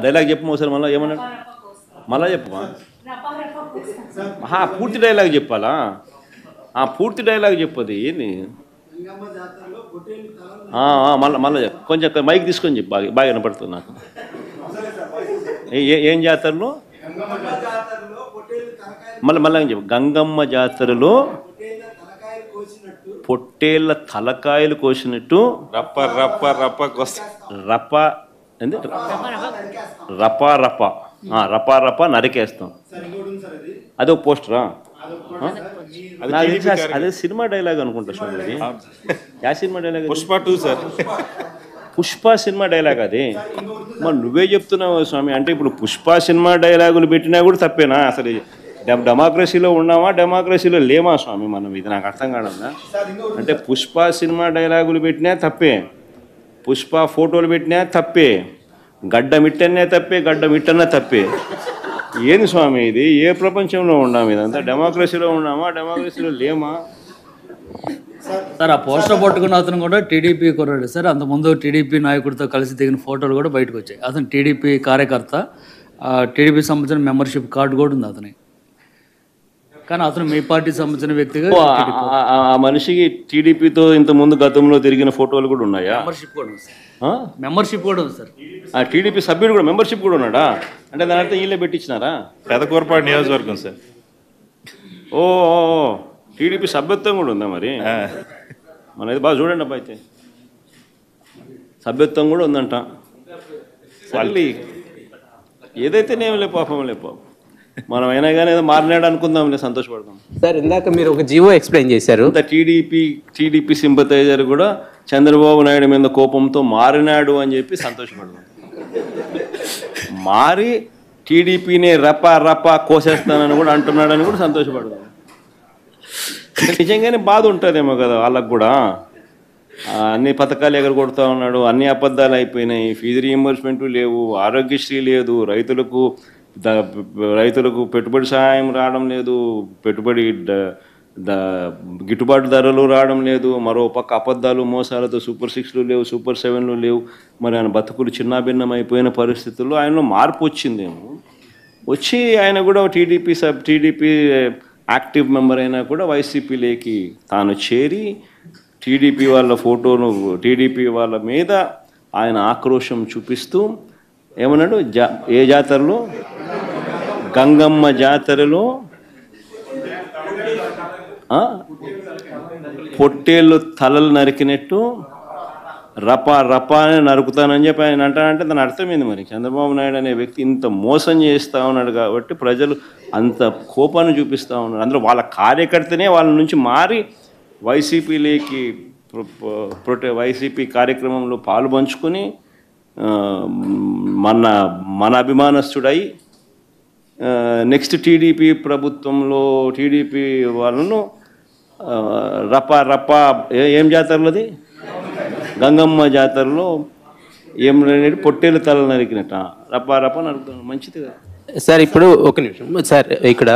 dialogue చెప్పు ఒకసారి మళ్ళీ ఏమన్నాడు మళ్ళా చెప్పమా పూర్తి డైలాగ్ చెప్పాలా పూర్తి డైలాగ్ చెప్పదు ఏంది మళ్ళీ చెప్పు కొంచెం మైక్ తీసుకొని చెప్పు బాగా వినపడుతుంది నాకు ఏం జాతరలో మళ్ళీ చెప్పు గంగమ్మ జాతరలో పొట్టేళ్ళ తలకాయలు కోసినట్టు రప్ప రప్ప రప్ప రప్ప ఏంది రపా రప రపా రప నరికేస్తాం అదే పోస్టరా అదే సినిమా డైలాగ్ అనుకుంటా స్వామి యా cinema dialogue Pushpa 2 sir Pushpa cinema dialogue అది మరి నువ్వే చెప్తున్నావు స్వామి అంటే ఇప్పుడు పుష్ప సినిమా డైలాగులు పెట్టినా కూడా తప్పేనా అసలు డెమోక్రసీలో ఉన్నామా డెమోక్రసీలో లేమా స్వామి మనం ఇది నాకు అర్థం కావడంలా అంటే పుష్ప సినిమా డైలాగులు పెట్టినా తప్పే పుష్ప ఫోటోలు పెట్టినా తప్పే గడ్డ మిట్టనే తప్పే గడ్డ మిట్టనే తప్పే ఏంది స్వామి ఇది ఏ ప్రపంచంలో ఉన్నాము ఇదంతా డెమోక్రసీలో ఉన్నామా డెమోక్రసీలో లేమా సార్ ఆ పోస్టర్ పట్టుకున్న అతను కూడా టీడీపీ కుర్రాడు సార్ అంతకుముందు టీడీపీ నాయకుడితో కలిసి దిగిన ఫోటోలు కూడా బయటకు వచ్చాయి అతను టీడీపీ కార్యకర్త టీడీపీ సంబంధించిన మెంబర్షిప్ కార్డు కూడా ఉంది అతని కానీ అతను మీ పార్టీకి సంబంధించిన వ్యక్తిగా ఆ మనిషికి టీడీపీతో ఇంతకుముందు గతంలో తిరిగిన ఫోటోలు కూడా ఉన్నాయా మెంబర్షిప్ కూడా ఉంది సార్ మెంబర్షిప్ కూడా ఉంది సార్ ఆ టీడీపీ సభ్యుడు కూడా మెంబర్షిప్ కూడా ఉన్నాడా అంటే దాని అర్థం వీళ్ళే పెట్టించినారా పెదకూరపాడు నియోజకవర్గం సార్ ఓ టీడీపీ సభ్యత్వం కూడా ఉందా మరి మనది బాగా చూడండి అబ్బా అయితే సభ్యత్వం కూడా ఉందంట మళ్ళీ ఏదైతే నేమలే పాపం మనం అయినా కానీ ఏదో మారినాడు అనుకుందాంలే సంతోషపడతాం సార్ ఇందాక మీరు ఒక జీవో ఎక్స్ప్లెయిన్ చేశారు టీడీపీ సింపథైజర్ కూడా చంద్రబాబు నాయుడు మీద కోపంతో మారినాడు అని చెప్పి సంతోషపడతాం మారి టీడీపీని రపా కోసేస్తానని కూడా అంటున్నాడని కూడా సంతోషపడతాం నిజంగానే బాధ ఉంటుందేమో కదా వాళ్ళకు కూడా అన్ని పథకాలు ఎగరగొడతా ఉన్నాడు అన్ని అబద్ధాలు అయిపోయినాయి ఫీజు రీయింబర్స్మెంట్ లేవు ఆరోగ్యశ్రీ లేదు రైతులకు పెట్టుబడి సహాయం రావడం లేదు పెట్టుబడి గిట్టుబాటు ధరలు రావడం లేదు మరో పక్క అబద్ధాలు మోసాలతో సూపర్ 6లు లేవు సూపర్ 7లు లేవు మరి ఆయన బతుకులు చిన్నాభిన్నం అయిపోయిన పరిస్థితుల్లో ఆయనలో మార్పు వచ్చిందేమో వచ్చి ఆయన కూడా టీడీపీ యాక్టివ్ మెంబర్ అయినా కూడా వైసీపీలోకి తాను చేరి టీడీపీ వాళ్ళ ఫోటోను టీడీపీ వాళ్ళ మీద ఆయన ఆక్రోశం చూపిస్తూ ఏమన్నాడు ఏ జాతరలో గంగమ్మ జాతరలో పొట్టేళ్ళు తలలు నరికినట్టు రపా అని నరుకుతానని చెప్పి ఆయన అంటానంటే దాని అర్థమైంది మరి చంద్రబాబు నాయుడు అనే వ్యక్తి ఇంత మోసం చేస్తూ ఉన్నాడు కాబట్టి ప్రజలు అంత కోపాన్ని చూపిస్తూ ఉన్నారు అందులో వాళ్ళ కార్యకర్తనే వాళ్ళ నుంచి మారి వైసీపీలోకి వైసీపీ కార్యక్రమంలో పాలు పంచుకొని మన అభిమానస్తుడై నెక్స్ట్ టీడీపీ ప్రభుత్వంలో టీడీపీ వాళ్ళను రపా ఏం జాతరలోది గంగమ్మ జాతరలో ఏం పొట్టేలు తల నరికినట్ట రపా నరుకుతాను మంచిది కదా సార్ ఇప్పుడు ఒక నిమిషం సార్ ఇక్కడ